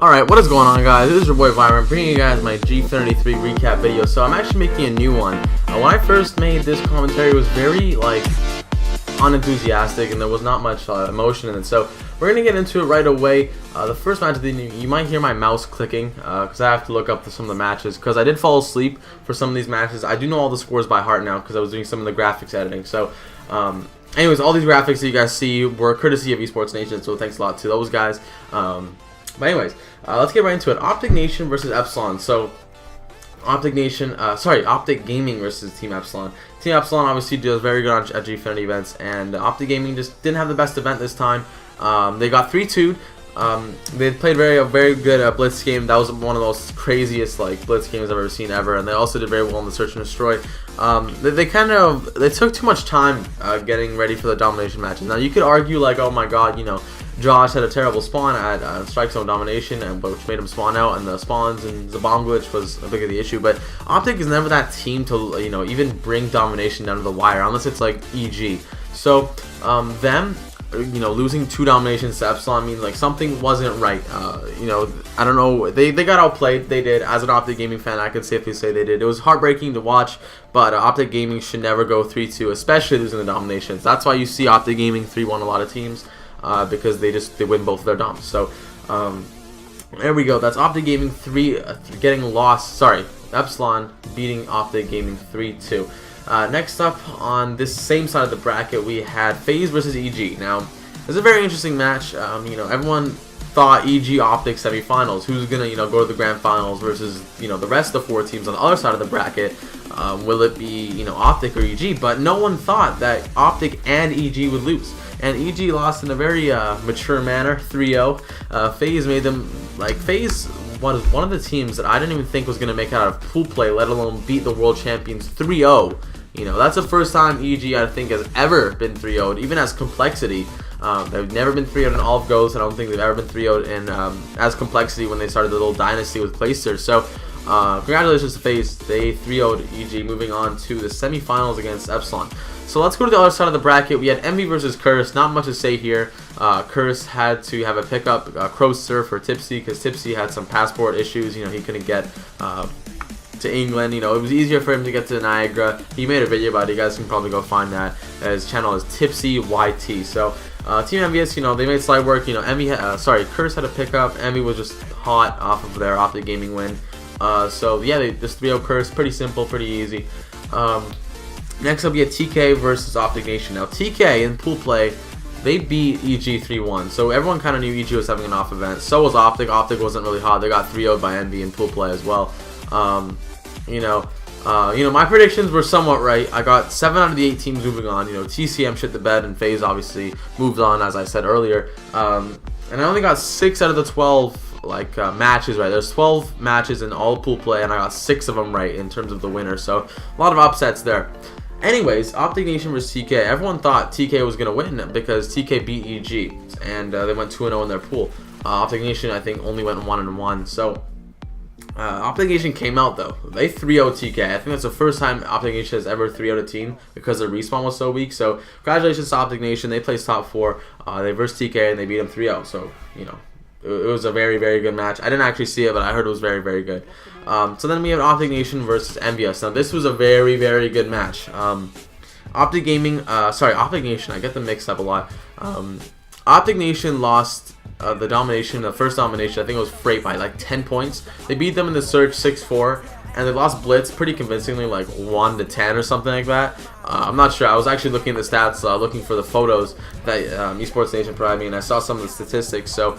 Alright, what is going on, guys? This is your boy Byron, bringing you guys my Gfinity 3 recap video. So I'm actually making a new one. When I first made this commentary, it was very, unenthusiastic, and there was not much emotion in it. So we're going to get into it right away. The first match of the evening, you might hear my mouse clicking, because I have to look up some of the matches, because I did fall asleep for some of these matches. I do know all the scores by heart now, because I was doing some of the graphics editing. So, anyways, all these graphics that you guys see were courtesy of Esports Nation, so thanks a lot to those guys. But anyways, let's get right into it. Optic Nation versus Epsilon. So, Optic Gaming versus Team Epsilon. Team Epsilon obviously does very good at Gfinity events, and Optic Gaming just didn't have the best event this time. They got 3-2'd. They played a very good Blitz game. That was one of the most craziest Blitz games I've ever seen ever, and they also did very well in the Search and Destroy. They took too much time getting ready for the domination matches. Now you could argue oh my god, Josh had a terrible spawn at Strike Zone Domination, which made him spawn out, and the spawns and the bomb glitch was a big of the issue. But Optic is never that team to even bring domination down to the wire, unless it's like EG. So them losing 2 dominations to Epsilon means something wasn't right. I don't know. They got outplayed. They did. As an Optic Gaming fan, I can safely say they did. It was heartbreaking to watch, but Optic Gaming should never go 3-2, especially losing the dominations. That's why you see Optic Gaming 3-1 a lot of teams. Because they win both of their doms. So there we go. That's Optic Gaming getting lost. Sorry, Epsilon beating Optic Gaming 3-2. Next up on this same side of the bracket, we had FaZe versus EG. Now, it's a very interesting match. Everyone thought EG Optic semifinals. Who's gonna go to the grand finals versus the rest of the 4 teams on the other side of the bracket? Will it be Optic or EG? But no one thought that Optic and EG would lose. And EG lost in a very mature manner, 3-0. FaZe made them, FaZe was one of the teams that I didn't even think was going to make it out of pool play, let alone beat the world champions 3-0. That's the first time EG, I think, has ever been 3-0'd, even as Complexity. They've never been 3-0'd in all of Ghosts, and I don't think they've ever been 3-0'd in as Complexity when they started the little dynasty with Placers. So, congratulations to FaZe. They 3-0'd EG, moving on to the semifinals against Epsilon. So let's go to the other side of the bracket. We had Envy versus Curse. Not much to say here. Curse had to have a pickup Croaster for Tipsy, because Tipsy had some passport issues. He couldn't get to England. It was easier for him to get to Niagara. He made a video about it. You guys can probably go find that. His channel is Tipsy YT. So Team Envious, they made slight work. Curse had a pickup. Envy was just hot off of their Optic Gaming win. So yeah, they just 3-0 Curse. Pretty simple, pretty easy. Next up, we had TK versus Optic Nation. Now, TK in pool play, they beat EG 3-1. So everyone kind of knew EG was having an off event. So was Optic. Optic wasn't really hot. They got 3-0'd by Envy in pool play as well. My predictions were somewhat right. I got 7 out of the 8 teams moving on. TCM shit the bed, and FaZe obviously moved on, as I said earlier. And I only got 6 out of the 12 matches right. There's 12 matches in all pool play, and I got 6 of them right in terms of the winner. So a lot of upsets there. Anyways, Optic Nation versus TK. Everyone thought TK was going to win because TK beat EG, and they went 2-0 in their pool. Optic Nation, I think, only went 1-1. So, Optic Nation came out, though. They 3-0 TK. I think that's the first time Optic Nation has ever 3-0'd a team because their respawn was so weak. So, congratulations to Optic Nation. They placed top 4. They versed TK, and they beat them 3-0. So, it was a very, very good match. I didn't actually see it, but I heard it was very, very good. So then we have Optic Nation versus Envious. Now this was a very, very good match. Optic Nation, I get them mixed up a lot. Optic Nation lost the first domination. I think it was Freight by 10 points. They beat them in the Search 6-4. And they lost Blitz pretty convincingly, 1-10 or something like that. I'm not sure. I was actually looking at the stats, looking for the photos that Esports Nation provided me, and I saw some of the statistics. So,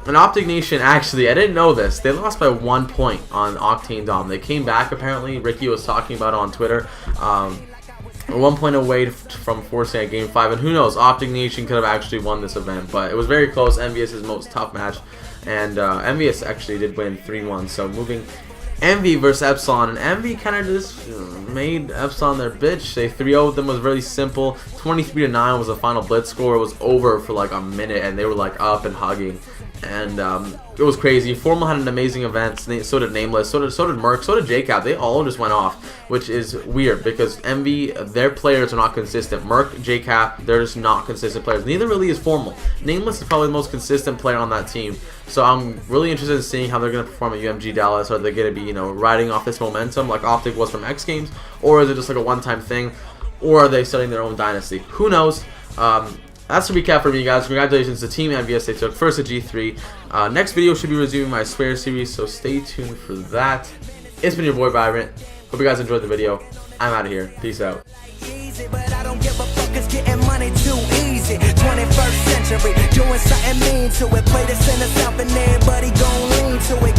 in Optic Nation, actually, I didn't know this. They lost by 1 point on Octane Dom. They came back, apparently. Ricky was talking about it on Twitter. 1 point away from forcing a Game 5. And who knows, Optic Nation could have actually won this event. But it was very close. Envious' most tough match. And Envious actually did win 3-1. So, moving Envy versus Epsilon, and Envy kind of just made Epsilon their bitch. They 3-0'd them. Was really simple. 23-9 was the final blitz score. It was over for a minute, and they were up and hugging. and it was crazy. Formal had an amazing event. So did Nameless. So did Merc. So did JCap. They all just went off, which is weird because Envy, their players are not consistent. Merc, JCap, they're just not consistent players. Neither really is Formal. Nameless is probably the most consistent player on that team. So I'm really interested in seeing how they're going to perform at UMG Dallas. Are they going to be, riding off this momentum like Optic was from X Games, or is it just like a one-time thing, or are they starting their own dynasty? Who knows? That's the recap for me, guys. Congratulations to Team MVS. They took first to G3. Next video should be resuming my Swear series, so stay tuned for that. It's been your boy Vibrant. Hope you guys enjoyed the video. I'm out of here. Peace out. But I don't give a fuck, it's getting money too easy. 21st century, doing something mean to it. Play this in the South and everybody gon' lean to it.